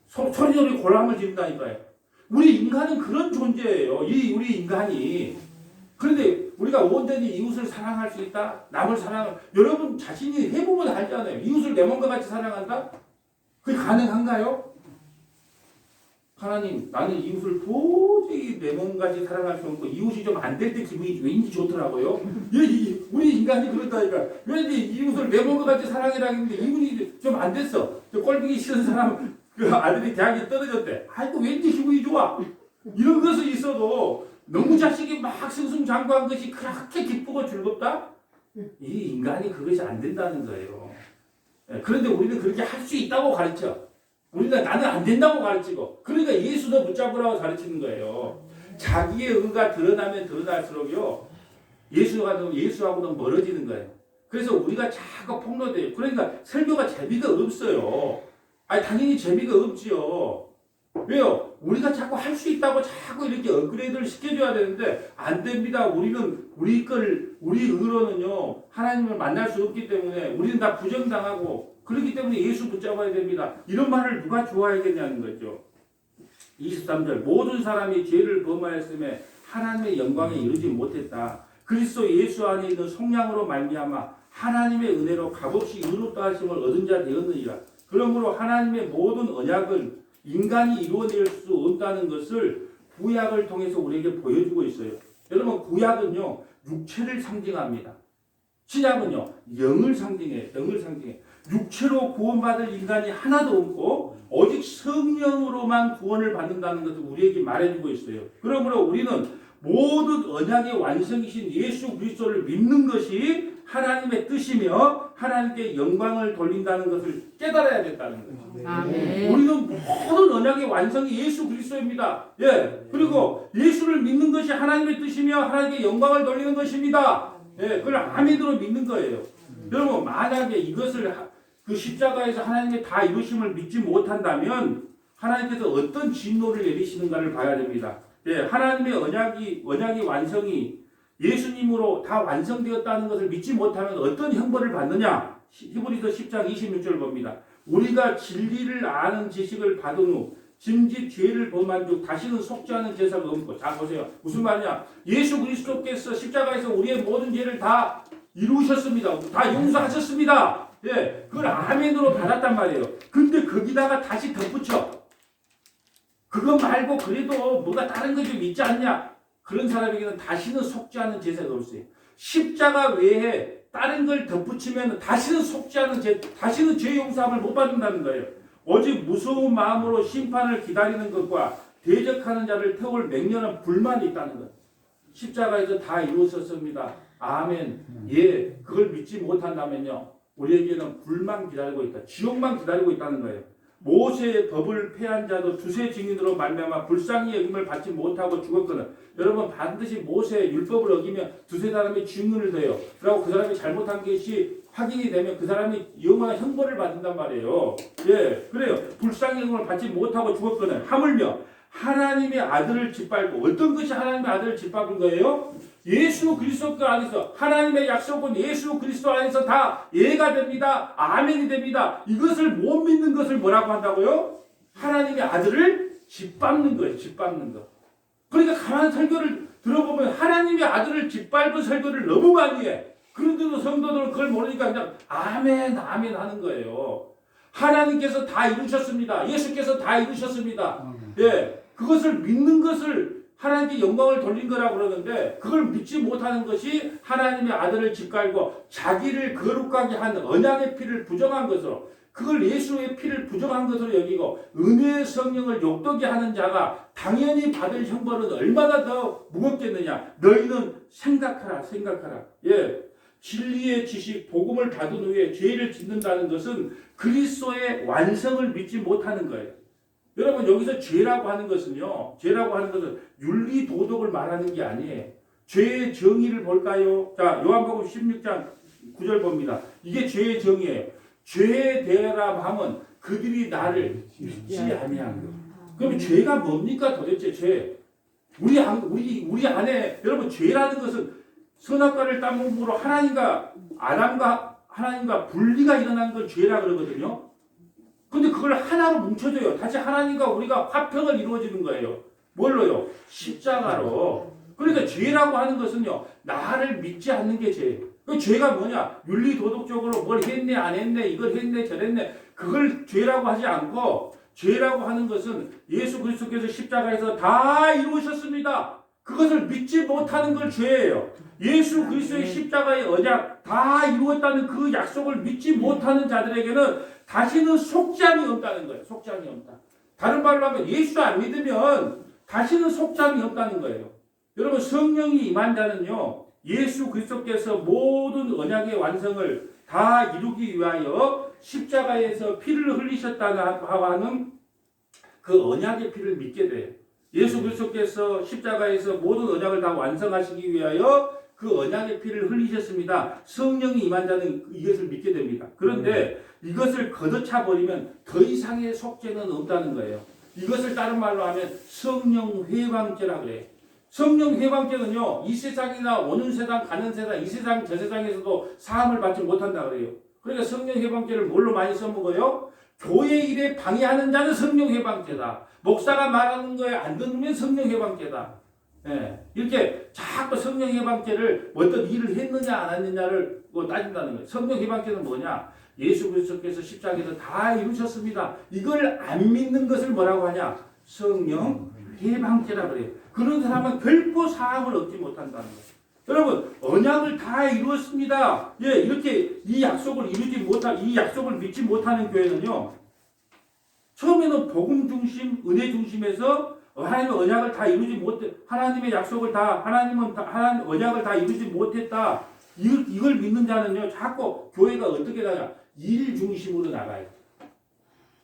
소리소리 고랑을 지른다니까요. 우리 인간은 그런 존재예요. 우리 인간이. 그런데 우리가 온전히 이웃을 사랑할 수 있다? 남을 여러분 자신이 해보면 알잖아요. 이웃을 내 몸과 같이 사랑한다? 그게 가능한가요? 하나님, 나는 이웃을 도저히 내 몸같이 사랑할 수 없고 이웃이 좀 안 될 때 기분이 왠지 좋더라고요. 우리 인간이 그렇다니까. 왠지 이웃을 내 몸과 같이 사랑해라 했는데 이웃이 좀 안 됐어. 꼴보기 싫은 사람, 그 아들이 대학에 떨어졌대. 왠지 기분이 좋아. 이런 것이 있어도 너무 자식이 막 승승장구한 것이 그렇게 기쁘고 즐겁다? 이 인간이 그것이 안 된다는 거예요. 그런데 우리는 그렇게 할 수 있다고 가르쳐. 우리가 나는 안 된다고 가르치고, 그러니까 예수도 붙잡으라고 가르치는 거예요. 자기의 의가 드러나면 드러날수록요, 예수하고는 멀어지는 거예요. 그래서 우리가 자꾸 폭로돼요. 그러니까 설교가 재미가 없어요. 당연히 재미가 없지요. 왜요? 우리가 자꾸 할 수 있다고 자꾸 이렇게 업그레이드를 시켜줘야 되는데 안 됩니다. 우리는 우리 의로는요, 하나님을 만날 수 없기 때문에 우리는 다 부정당하고, 그렇기 때문에 예수 붙잡아야 됩니다. 이런 말을 누가 좋아하겠냐는 거죠. 23절 모든 사람이 죄를 범하였음에 하나님의 영광에 이르지 못했다. 그리스도 예수 안에 있는 속량으로 말미암아 하나님의 은혜로 값없이 의롭다 하심을 얻은 자 되었느니라. 그러므로 하나님의 모든 언약은 인간이 이루어낼 수 없다는 것을 구약을 통해서 우리에게 보여주고 있어요. 여러분 구약은요, 육체를 상징합니다. 신약은요, 영을 상징해요. 영을 상징해. 육체로 구원받을 인간이 하나도 없고 오직 성령으로만 구원을 받는다는 것을 우리에게 말해주고 있어요. 그러므로 우리는 모든 언약의 완성이신 예수 그리스도를 믿는 것이 하나님의 뜻이며 하나님께 영광을 돌린다는 것을 깨달아야 된다는 거죠. 아멘. 우리는 모든 언약의 완성이 예수 그리스도입니다. 그리고 예수를 믿는 것이 하나님의 뜻이며 하나님께 영광을 돌리는 것입니다. 그걸 아멘으로 믿는 거예요. 여러분 만약에 이것을 그 십자가에서 하나님의 다 이루심을 믿지 못한다면 하나님께서 어떤 진노를 내리시는가를 봐야 됩니다. 하나님의 언약이 완성이 예수님으로 다 완성되었다는 것을 믿지 못하면 어떤 형벌을 받느냐? 히브리서 10장 26절 봅니다. 우리가 진리를 아는 지식을 받은 후 짐짓 죄를 범한 즉 다시는 속지 않은 제사가 없고. 자 보세요. 무슨 말이냐? 예수 그리스도께서 십자가에서 우리의 모든 죄를 다 이루셨습니다. 다 용서하셨습니다. 그걸 아멘으로 받았단 말이에요. 근데 거기다가 다시 덧붙여. 그거 말고 그래도 뭐가 다른 거 좀 있지 않냐? 그런 사람에게는 다시는 속지 않은 제사가 없어요. 십자가 외에 다른 걸 덧붙이면 다시는 속지 않은 다시는 죄 용서함을 못 받는다는 거예요. 오직 무서운 마음으로 심판을 기다리는 것과 대적하는 자를 태울 맹렬한 불만이 있다는 것. 십자가에서 다 이루어졌습니다. 아멘. 그걸 믿지 못한다면요, 우리에게는 불만 기다리고 있다. 지옥만 기다리고 있다는 거예요. 모세의 법을 폐한 자도 두세 증인으로 말미암아 불쌍히 여김을 받지 못하고 죽었거든. 여러분 반드시 모세의 율법을 어기면 두세 사람이 증언을 돼요. 그리고 그 사람이 잘못한 것이 확인이 되면 그 사람이 영원한 형벌을 받는단 말이에요. 그래요. 불쌍히 여김을 받지 못하고 죽었거든. 하물며 하나님의 아들을 짓밟고, 어떤 것이 하나님의 아들을 짓밟은 거예요? 예수 그리스도 안에서, 하나님의 약속은 예수 그리스도 안에서 다 예가 됩니다. 아멘이 됩니다. 이것을 못 믿는 것을 뭐라고 한다고요? 하나님의 아들을 짓밟는 거예요. 짓밟는 거. 그러니까 가만히 설교를 들어보면 하나님의 아들을 짓밟은 설교를 너무 많이 해. 그런데도 성도들은 그걸 모르니까 그냥 아멘, 아멘 하는 거예요. 하나님께서 다 이루셨습니다. 예수께서 다 이루셨습니다. 예, 그것을 믿는 것을 하나님께 영광을 돌린 거라고 그러는데 그걸 믿지 못하는 것이 하나님의 아들을 짓갈고 자기를 거룩하게 한 언약의 피를 부정한 것으로 그걸 예수의 피를 부정한 것으로 여기고 은혜의 성령을 욕되게 하는 자가 당연히 받을 형벌은 얼마나 더 무겁겠느냐. 너희는 생각하라. 예, 진리의 지식, 복음을 받은 후에 죄를 짓는다는 것은 그리스도의 완성을 믿지 못하는 거예요. 여러분 여기서 죄라고 하는 것은요. 죄라고 하는 것은 윤리 도덕을 말하는 게 아니에요. 죄의 정의를 볼까요? 자, 요한복음 16장 9절 봅니다. 이게 죄의 정의예요. 죄에 대하라 함은 그들이 나를 믿지 아니한 것. 그럼 죄가 뭡니까 도대체 죄? 우리 안에 여러분 죄라는 것은 선악과를 따먹음으로 하나님과 아담과 하나님과 분리가 일어난 걸 죄라 그러거든요. 근데 그걸 하나로 뭉쳐줘요. 다시 하나님과 우리가 화평을 이루어지는 거예요. 뭘로요? 십자가로. 그러니까 죄라고 하는 것은요. 나를 믿지 않는 게 죄예요. 그 죄가 뭐냐? 윤리 도덕적으로 뭘 했네 안 했네 이걸 했네 저랬네 그걸 죄라고 하지 않고 죄라고 하는 것은 예수 그리스도께서 십자가에서 다 이루셨습니다. 그것을 믿지 못하는 걸 죄예요. 예수 그리스도의 십자가의 언약 다 이루었다는 그 약속을 믿지 못하는 자들에게는 다시는 속잠이 없다는 거예요. 속잠이 없다. 다른 말로 하면 예수 안 믿으면 다시는 속잠이 없다는 거예요. 여러분 성령이 임한 자는요. 예수 그리스도께서 모든 언약의 완성을 다 이루기 위하여 십자가에서 피를 흘리셨다고 하는 그 언약의 피를 믿게 돼요. 예수 그리스도께서 십자가에서 모든 언약을 다 완성하시기 위하여 그 언약의 피를 흘리셨습니다. 성령이 임한 자는 이것을 믿게 됩니다. 그런데 이것을 걷어차 버리면 더 이상의 속죄는 없다는 거예요. 이것을 다른 말로 하면 성령 회방죄라 그래요. 성령 회방죄는요, 이 세상이나 오는 세상, 가는 세상, 이 세상, 저 세상에서도 사함을 받지 못한다 그래요. 그러니까 성령 회방죄를 뭘로 많이 써먹어요? 교회 일에 방해하는 자는 성령 회방죄다. 목사가 말하는 거에 안 듣는 성령 회방죄다. 예, 이렇게 자꾸 성령 회방죄를 어떤 일을 했느냐 안 했느냐를 따진다는 거예요. 성령 회방죄는 뭐냐? 예수 그리스도께서 십자가에서 다 이루셨습니다. 이걸 안 믿는 것을 뭐라고 하냐? 성령 회방죄라 그래요. 그런 사람은 결코 사함을 얻지 못한다는 거예요. 여러분 언약을 다 이루었습니다. 예, 이렇게 이 약속을 이 약속을 믿지 못하는 교회는요. 처음에는 복음 중심, 은혜 중심에서 하나님의 언약을 다 이루지 못해 하나님의 약속을 하나님 언약을 다 이루지 못했다. 이걸 믿는 자는요. 자꾸 교회가 어떻게 나가? 일 중심으로 나가요.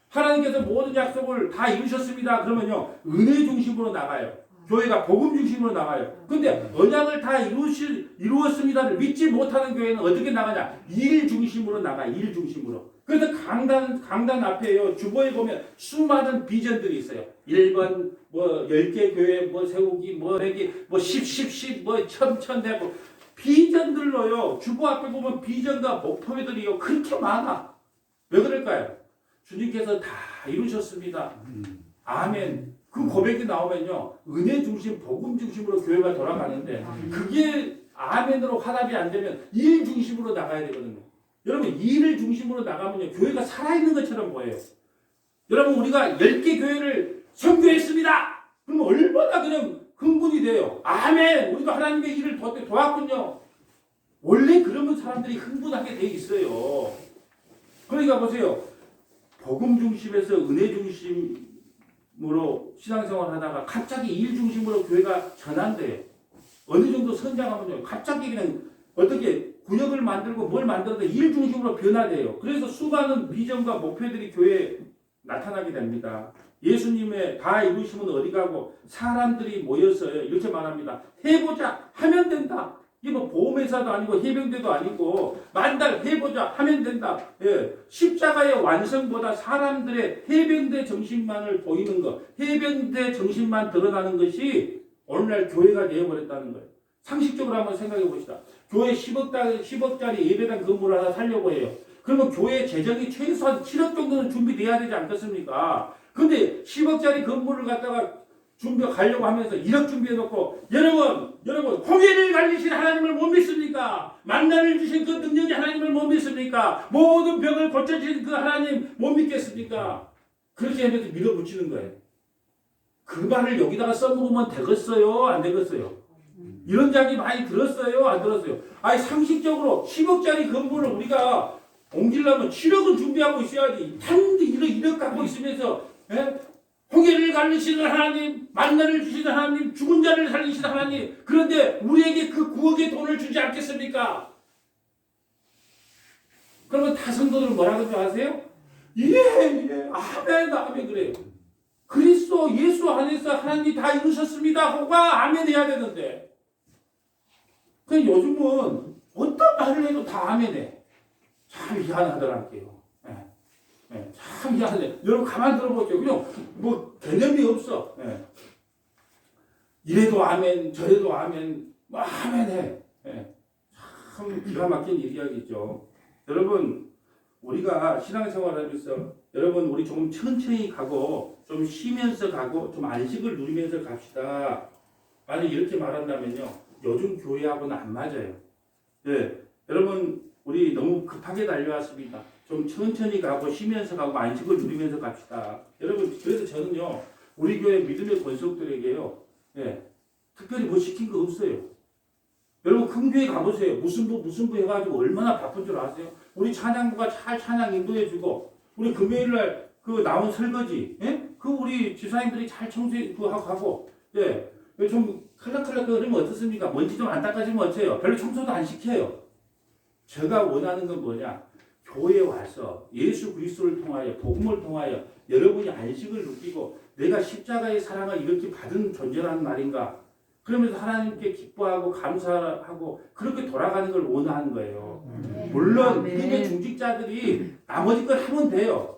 하나님께서 모든 약속을 다 이루셨습니다. 그러면요. 은혜 중심으로 나가요. 교회가 복음 중심으로 나가요. 근데 언약을 다 이루었습니다를 믿지 못하는 교회는 어떻게 나가냐? 일 중심으로 나가. 일 중심으로. 그래서 강단 앞에요. 주보에 보면 수많은 비전들이 있어요. 1번 10개 교회 세우기 4개 10 10 되고 비전들로요. 주보 앞에 보면 비전과 목표들이요. 그렇게 많아. 왜 그럴까요? 주님께서 다 이루셨습니다. 아멘. 그 고백이 나오면요. 은혜 중심, 복음 중심으로 교회가 돌아가는데 그게 아멘으로 화답이 안 되면 일 중심으로 나가야 되거든요. 여러분 일을 중심으로 나가면요. 교회가 살아있는 것처럼 보여요. 여러분 우리가 10개 교회를 선교했습니다. 그럼 얼마나 그냥 흥분이 돼요. 아멘. 우리도 하나님의 일을 도왔군요. 원래 그러면 사람들이 흥분하게 돼 있어요. 그러니까 보세요. 복음 중심에서 은혜 중심으로 신앙생활 하다가 갑자기 일 중심으로 교회가 전환돼요. 어느 정도 성장하면요. 갑자기 그냥 어떻게 구역을 만들고 뭘 만들어도 일 중심으로 변화돼요. 그래서 수많은 비전과 목표들이 교회에 나타나게 됩니다. 예수님의 다 이루시면 어디 가고 사람들이 모였어요. 이렇게 말합니다. 해보자 하면 된다. 이게 뭐 보험회사도 아니고 해병대도 아니고 만달 해보자 하면 된다. 예. 십자가의 완성보다 사람들의 해병대 정신만을 보이는 것, 해병대 정신만 드러나는 것이 오늘날 교회가 되어버렸다는 거예요. 상식적으로 한번 생각해 봅시다. 교회 10억짜리 예배당 건물을 하나 살려고 해요. 그러면 교회 재정이 최소한 7억 정도는 준비돼야 되지 않겠습니까? 근데 10억짜리 건물을 갖다가 가려고 하면서 1억 준비해놓고 여러분 홍해를 갈리신 하나님을 못 믿습니까? 믿습니까? 만나를 주신 그 능력의 하나님을 못 믿습니까? 모든 병을 고쳐주신 그 하나님 못 믿겠습니까? 그렇게 하면서 밀어붙이는 거예요. 그 말을 여기다가 써먹으면 되겠어요? 안 되겠어요? 이런 이야기 많이 들었어요? 안 들었어요? 아니 상식적으로 10억짜리 건물을 우리가 옮기려면 7억은 준비하고 있어야지. 단지 1억 갖고 있으면서 홍해를 가르치는 하나님, 만나를 주시는 하나님, 죽은 자를 살리시는 하나님. 그런데 우리에게 그 9억의 돈을 주지 않겠습니까? 그러면 다성도들은 뭐라 그러지 아세요? 예, 아멘, 아멘 그래요. 그리스도 예수 안에서 하나님이 다 이루셨습니다 하고가 아멘 해야 되는데 그 요즘은 어떤 말을 해도 다 아멘해. 참 희한하더라고요. 참 희한해. 여러분 가만 들어볼게요. 그냥 뭐 개념이 없어. 이래도 아멘, 저래도 아멘, 뭐 아멘해. 참 기가 막힌 이야기죠. 여러분 우리가 신앙생활하면서 여러분 우리 조금 천천히 가고 좀 쉬면서 가고 좀 안식을 누리면서 갑시다. 만약 이렇게 말한다면요 요즘 교회하고는 안 맞아요. 여러분 우리 너무 급하게 달려왔습니다. 좀 천천히 가고 쉬면서 가고 안식을 누리면서 갑시다. 여러분 그래서 저는요 우리 교회 믿음의 권속들에게요 특별히 뭐 시킨 거 없어요. 여러분 큰 교회 가보세요. 무슨 부 해가지고 얼마나 바쁜 줄 아세요? 우리 찬양부가 잘 찬양 인도해주고 우리 금요일날 그 나온 설거지 그 우리 지사님들이 잘 청소해 하고 좀 칼락칼락 그러면 어떻습니까? 먼지 좀 안 닦아지면 어째요? 별로 청소도 안 시켜요. 제가 원하는 건 뭐냐? 교회에 와서 예수 그리스도를 통하여 복음을 통하여 여러분이 안식을 느끼고 내가 십자가의 사랑을 이렇게 받은 존재라는 말인가? 그러면서 하나님께 기뻐하고 감사하고 그렇게 돌아가는 걸 원하는 거예요. 물론 믿음의 중직자들이 나머지 걸 하면 돼요.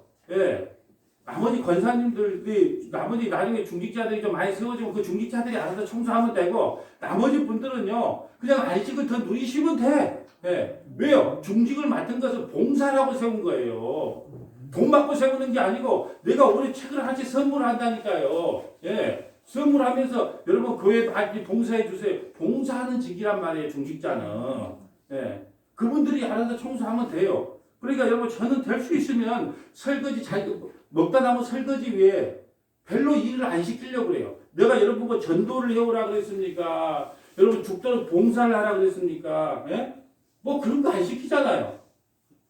나머지 권사님들이 나머지 나중에 중직자들이 좀 많이 세워지면 그 중직자들이 알아서 청소하면 되고 나머지 분들은요 그냥 안식을 더 누리시면 돼. 왜요? 중직을 맡은 것은 봉사라고 세운 거예요. 돈 받고 세우는 게 아니고 내가 올해 책을 한 책 선물한다니까요. 선물하면서 여러분 교회 많이 봉사해 주세요. 봉사하는 직이란 말이에요. 중직자는. 그분들이 알아서 청소하면 돼요. 그러니까 여러분 저는 될 수 있으면 설거지 먹다 남은 설거지 위에 별로 일을 안 시키려고 그래요. 내가 여러분 뭐 전도를 해오라 그랬습니까? 여러분 죽도록 봉사를 하라 그랬습니까? 뭐 그런 거 안 시키잖아요.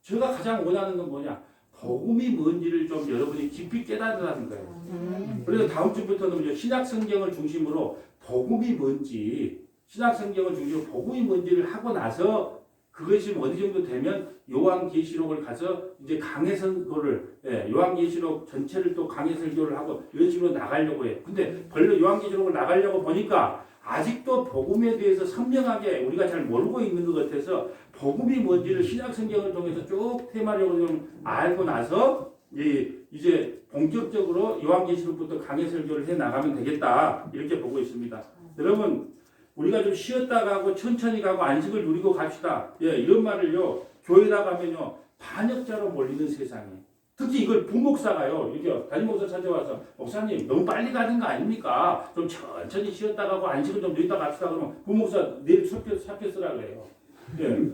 제가 가장 원하는 건 뭐냐? 복음이 뭔지를 좀 여러분이 깊이 깨달으라는 거예요. 그래서 다음 주부터는 신약 성경을 중심으로 복음이 뭔지, 신약 성경을 중심으로 복음이 뭔지를 하고 나서 그것이 어느 정도 되면 요한계시록을 가서 이제 강해 선고를 요한계시록 전체를 또 강해 설교를 하고 이런 식으로 나가려고 해요. 근데 별로 요한계시록을 나가려고 보니까 아직도 복음에 대해서 선명하게 우리가 잘 모르고 있는 것 같아서 복음이 뭔지를 신약 성경을 통해서 쭉 테마적으로 좀 알고 나서 이제 본격적으로 요한계시록부터 강해 설교를 해 나가면 되겠다 이렇게 보고 있습니다. 여러분 우리가 좀 쉬었다 가고 천천히 가고 안식을 누리고 갑시다. 이런 말을요 교회다 가면요 반역자로 몰리는 세상에 특히 이걸 부목사가요 이렇게 담임 목사 찾아와서 목사님 너무 빨리 가는 거 아닙니까? 좀 천천히 쉬었다 가고 안식을 좀 누리다 갑시다. 그러면 부목사 내일 삽혀 쓰라 그래요.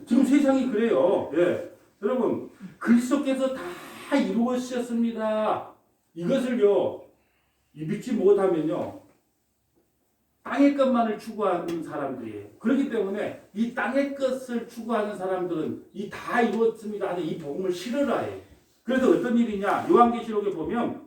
지금 세상이 그래요. 여러분 그리스도께서 다 이루어지셨습니다. 이것을요 믿지 못하면요 땅의 것만을 추구하는 사람들이에요. 그렇기 때문에 이 땅의 것을 추구하는 사람들은 이 다 이루었습니다 하는 이 복음을 싫어라 해요. 그래서 어떤 일이냐? 요한계시록에 보면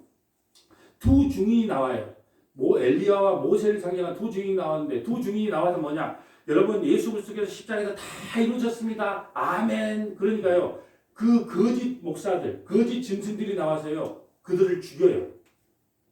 두 증인이 나와요. 엘리야와 모세를 상징한 두 증인이 나왔는데 두 증인이 나와서 뭐냐? 여러분 예수 그리스도께서 십자가에서 다 이루어졌습니다. 아멘. 그러니까요. 그 거짓 목사들, 거짓 짐승들이 나와서요. 그들을 죽여요.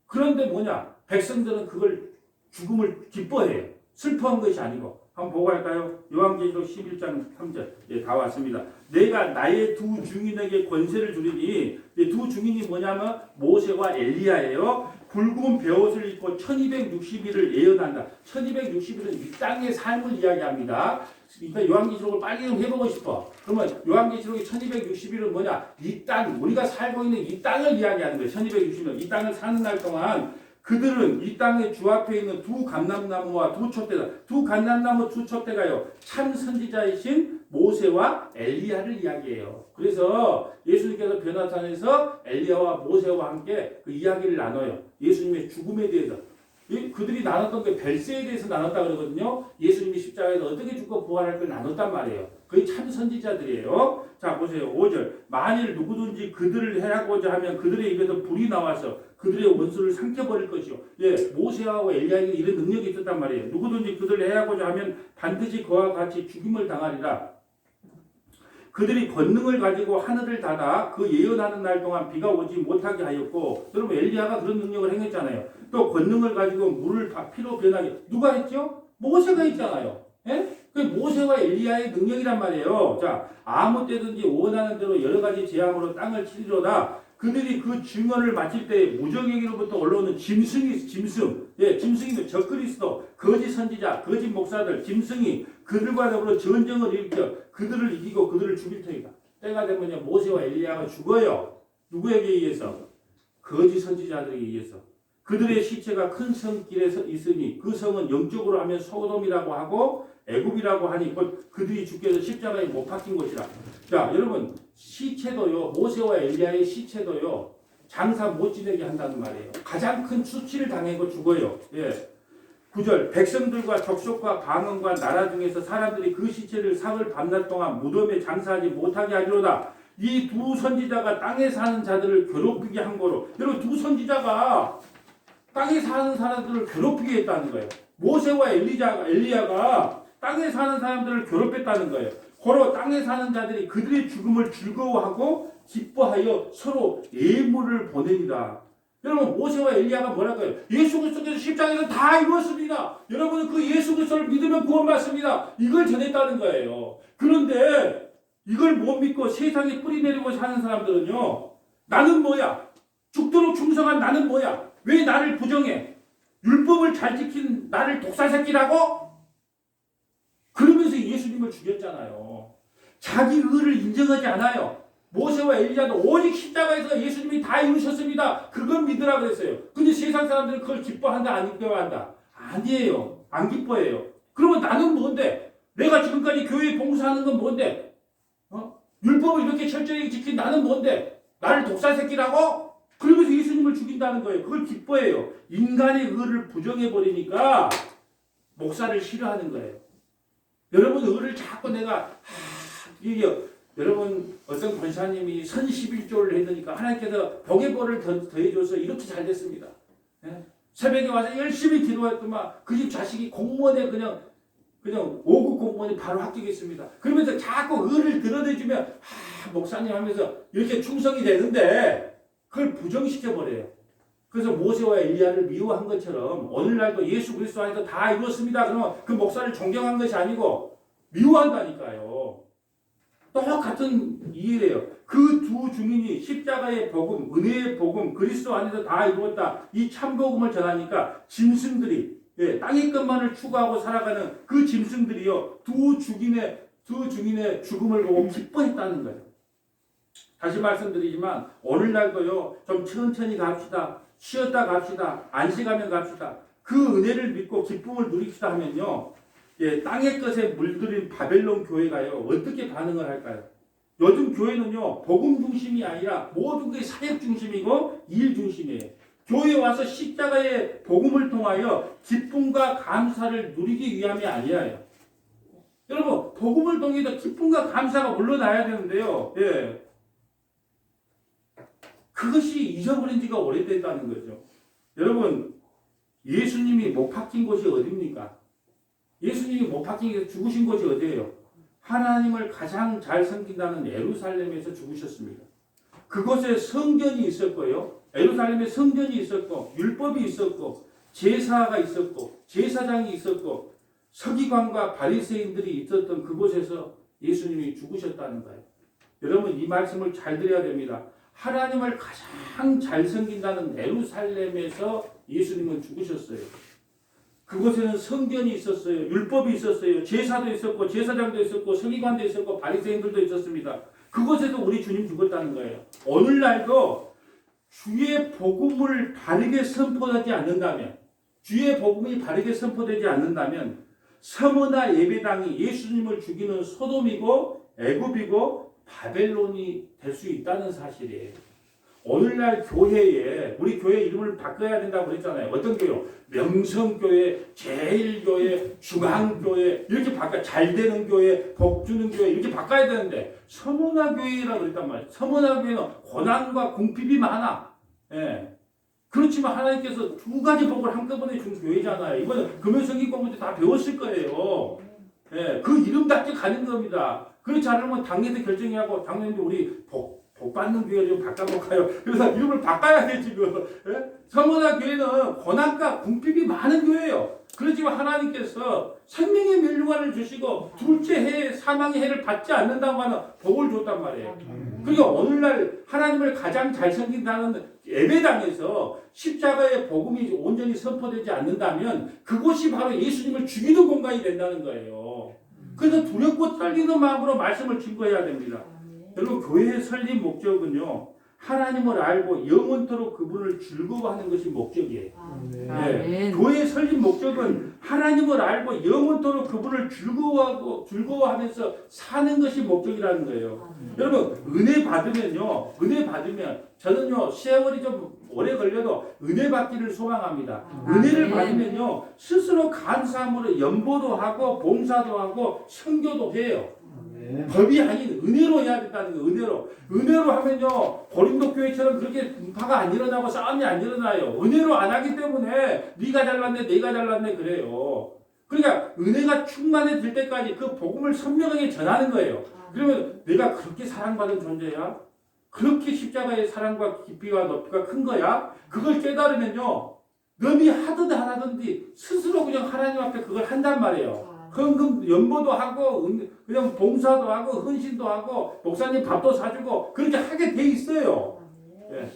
그런데 뭐냐? 백성들은 그걸 죽음을 기뻐해요. 슬퍼한 것이 아니고. 한번 보고 할까요? 요한계시록 11장 3절. 다 왔습니다. 내가 나의 두 증인에게 권세를 주리니 두 증인이 뭐냐면 모세와 엘리야예요. 굵은 베옷을 입고 1260일을 예언한다. 1260일은 이 땅의 삶을 이야기합니다. 그러니까 요한계시록을 빨리 좀 해보고 싶어. 그러면 요한계시록의 1260일은 뭐냐? 이 땅, 우리가 살고 있는 이 땅을 이야기하는 거예요. 1260일. 이 땅을 사는 날 동안 그들은 이 땅의 주 앞에 있는 두 감람나무와 두 촛대다. 두 감람나무 두 촛대가요. 참 선지자이신 모세와 엘리야를 이야기해요. 그래서 예수님께서 변화산에서 엘리야와 모세와 함께 그 이야기를 나눠요. 예수님의 죽음에 대해서. 그들이 나눴던 게 별세에 대해서 나눴다 그러거든요. 예수님이 십자가에서 어떻게 죽고 부활할 걸 나눴단 말이에요. 그게 참 선지자들이에요. 자 보세요. 5절. 만일 누구든지 그들을 해하고자 하면 그들의 입에서 불이 나와서 그들의 원수를 삼켜버릴 것이요. 예, 모세와 엘리야에게 이런 능력이 있었단 말이에요. 누구든지 그들을 해하고자 하면 반드시 그와 같이 죽임을 당하리라. 그들이 권능을 가지고 하늘을 닫아 그 예언하는 날 동안 비가 오지 못하게 하였고, 여러분 엘리야가 그런 능력을 행했잖아요. 또 권능을 가지고 물을 피로 변하게 누가 했죠? 모세가 했잖아요. 예? 그 모세와 엘리야의 능력이란 말이에요. 자, 아무 때든지 원하는 대로 여러 가지 재앙으로 땅을 치리로다. 그들이 그 증언을 마칠 때 무적에게로부터 올라오는 짐승, 예, 짐승이면 적그리스도, 거짓 선지자, 거짓 목사들, 짐승이 그들과 더불어 전쟁을 일으켜 그들을 이기고 그들을 죽일 터이다. 때가 되면 모세와 엘리야가 죽어요. 누구에게 의해서? 거짓 선지자들에게 의해서. 그들의 시체가 큰 성길에 있으니 그 성은 영적으로 하면 소돔이라고 하고 애굽이라고 하니 곧 그들이 죽게 해서 십자가에 못 박힌 곳이라. 자, 여러분 시체도요, 모세와 엘리야의 시체도요 장사 못 지내게 한다는 말이에요. 가장 큰 수치를 당하고 죽어요. 예. 9절. 백성들과 족속과 방언과 나라 중에서 사람들이 그 시체를 사흘 밤낮 동안 무덤에 장사하지 못하게 하리로다. 이 두 선지자가 땅에 사는 자들을 괴롭히게 한 거로. 여러분 두 선지자가 땅에 사는 사람들을 괴롭히게 했다는 거예요. 모세와 엘리야가 땅에 사는 사람들을 괴롭혔다는 거예요. 고로 땅에 사는 자들이 그들의 죽음을 즐거워하고 기뻐하여 서로 예물을 보냅니다. 여러분 모세와 엘리야가 뭐랄까요? 예수 그리스도께서 십자가에서 다 이루었습니다. 여러분은 그 예수 그리스도를 믿으면 구원받습니다. 이걸 전했다는 거예요. 그런데 이걸 못 믿고 세상에 뿌리 내리고 사는 사람들은요. 나는 뭐야? 죽도록 충성한 나는 뭐야? 왜 나를 부정해? 율법을 잘 지킨 나를 독사새끼라고? 그러면서 예수님을 죽였잖아요. 자기 의를 인정하지 않아요. 모세와 엘리야도 오직 십자가에서 예수님이 다 이루셨습니다. 그건 믿으라 그랬어요. 근데 세상 사람들은 그걸 기뻐한다 안 기뻐한다? 아니에요. 안 기뻐해요. 그러면 나는 뭔데? 내가 지금까지 교회 봉사하는 건 뭔데? 율법을 이렇게 철저히 지킨 나는 뭔데? 나를 독사새끼라고? 그러면서 예수님을 죽인다는 거예요. 그걸 기뻐해요. 인간의 의를 부정해버리니까 목사를 싫어하는 거예요. 여러분 의를 자꾸 내가 이게 여러분 어떤 권사님이 선 11조를 했으니까 하나님께서 복의 벌을 더해줘서 이렇게 잘 됐습니다. 예? 새벽에 와서 열심히 기도했더만 그 집 자식이 공무원에 그냥 5급 공무원이 바로 합격했습니다. 그러면서 자꾸 의를 드러내주면 목사님 하면서 이렇게 충성이 되는데 그걸 부정시켜버려요. 그래서 모세와 엘리야를 미워한 것처럼 오늘날도 예수 그리스도 안에서 다 이루었습니다. 그러면 그 목사를 존경한 것이 아니고 미워한다니까요. 똑같은 이해래요. 그 두 증인이 십자가의 복음, 은혜의 복음, 그리스도 안에서 다 이루었다. 이 참복음을 전하니까 짐승들이 땅의 것만을 추구하고 살아가는 그 짐승들이요. 두 증인의 죽음을 보고 기뻐했다는 거예요. 다시 말씀드리지만 오늘날도요. 좀 천천히 갑시다. 쉬었다 갑시다. 안식하면 갑시다. 그 은혜를 믿고 기쁨을 누립시다 하면요. 땅의 것에 물들인 바벨론 교회가요. 어떻게 반응을 할까요? 요즘 교회는요. 복음 중심이 아니라 모든 게 사역 중심이고 일 중심이에요. 교회에 와서 십자가의 복음을 통하여 기쁨과 감사를 누리기 위함이 아니에요. 여러분 복음을 통해서 기쁨과 감사가 올라나야 되는데요. 예. 그것이 잊어버린 지가 오래됐다는 거죠. 여러분 예수님이 못 박힌 곳이 어디입니까? 예수님이 못 박힌 곳에서 죽으신 곳이 어디예요? 하나님을 가장 잘 섬긴다는 예루살렘에서 죽으셨습니다. 그곳에 성전이 있었고요. 예루살렘에 성전이 있었고 율법이 있었고 제사가 있었고 제사장이 있었고 서기관과 바리새인들이 있었던 그곳에서 예수님이 죽으셨다는 거예요. 여러분 이 말씀을 잘 들어야 됩니다. 하나님을 가장 잘 섬긴다는 예루살렘에서 예수님은 죽으셨어요. 그곳에는 성전이 있었어요. 율법이 있었어요. 제사도 있었고 제사장도 있었고 서기관도 있었고 바리새인들도 있었습니다. 그곳에도 우리 주님 죽었다는 거예요. 오늘날도 주의 복음을 바르게 선포하지 않는다면, 주의 복음이 바르게 선포되지 않는다면 서머나 예배당이 예수님을 죽이는 소돔이고 애굽이고 바벨론이 될 수 있다는 사실이에요. 오늘날 교회에, 우리 교회 이름을 바꿔야 된다고 그랬잖아요. 어떤 교회요? 명성교회, 제일교회, 중앙교회 이렇게 바꿔, 잘되는 교회, 복주는 교회 이렇게 바꿔야 되는데 서머나 교회라고 그랬단 말이에요. 서머나 교회는 고난과 궁핍이 많아. 예. 그렇지만 하나님께서 두 가지 복을 한꺼번에 준 교회잖아요. 이거는 금요성경 공부 때 다 배웠을 거예요. 예, 그 이름답게 가는 겁니다. 그렇지 않으면 당내에서 결정하고 당내에도 우리 복 받는 교회를 좀 바꿔볼까요? 그래서 이름을 바꿔야 돼 지금. 예? 서머나 교회는 고난과 궁핍이 많은 교회예요. 그렇지만 하나님께서 생명의 멸류관을 주시고 둘째 해 사망의 해를 받지 않는다고 하는 복을 줬단 말이에요. 그러니까 오늘날 하나님을 가장 잘 섬긴다는 예배당에서 십자가의 복음이 온전히 선포되지 않는다면 그곳이 바로 예수님을 죽이는 공간이 된다는 거예요. 그래서 두렵고 떨리는 마음으로 말씀을 증거해야 됩니다. 여러분, 교회의 설립 목적은요, 하나님을 알고 영원토록 그분을 즐거워하는 것이 목적이에요. 네. 교회의 설립 목적은 하나님을 알고 영원토록 그분을 즐거워하면서 사는 것이 목적이라는 거예요. 여러분, 은혜 받으면요, 은혜 받으면 저는요, 세월이 좀 오래 걸려도 은혜 받기를 소망합니다. 은혜를 받으면요, 스스로 감사함으로 연보도 하고 봉사도 하고 선교도 해요. 법이 아닌 은혜로 해야 된다는 거예요. 은혜로 하면요, 고린도 교회처럼 그렇게 분파가 안 일어나고 싸움이 안 일어나요. 은혜로 안 하기 때문에 네가 잘났네 내가 잘났네 그래요. 그러니까 은혜가 충만해질 때까지 그 복음을 선명하게 전하는 거예요. 그러면 내가 그렇게 사랑받은 존재야? 그렇게 십자가의 사랑과 깊이와 높이가 큰 거야? 그걸 깨달으면요, 너희 하든 안 하든지 스스로 그냥 하나님 앞에 그걸 한단 말이에요. 헌금 연보도 하고 그냥 봉사도 하고 헌신도 하고 목사님 밥도 사주고 그렇게 하게 돼 있어요. 예.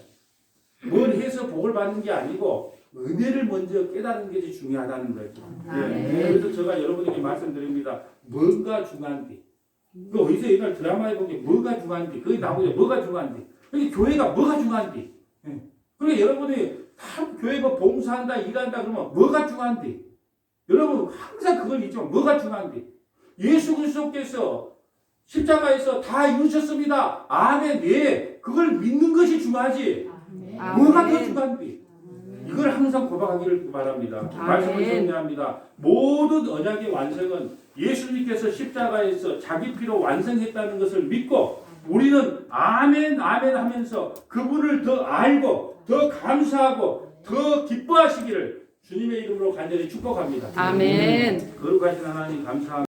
뭘 해서 복을 받는 게 아니고 은혜를 먼저 깨닫는 것이 중요하다는 거죠. 예. 그래서 제가 여러분에게 말씀드립니다. 뭐가 중요한지. 그 어디서 옛날 드라마에 보면 뭐가 중요한지 거기 나오죠. 뭐가 중요한지. 그게 교회가 뭐가 중요한지. 예. 그러니까 여러분이 다 교회가 봉사한다 일한다 그러면 뭐가 중요한지. 여러분 항상 그걸 잊지 마. 뭐가 중요한지. 예수 그리스도께서 십자가에서 다 이루셨습니다. 아멘. 예. 그걸 믿는 것이 중요하지. 뭐가 더 중요한지. 이걸 항상 고백하기를 바랍니다. 말씀을 정리합니다. 모든 언약의 완성은 예수님께서 십자가에서 자기 피로 완성했다는 것을 믿고 우리는 아멘 아멘 하면서 그분을 더 알고 더 감사하고 더 기뻐하시기를 주님의 이름으로 간절히 축복합니다. 아멘. 거룩하신 하나님 감사합니다.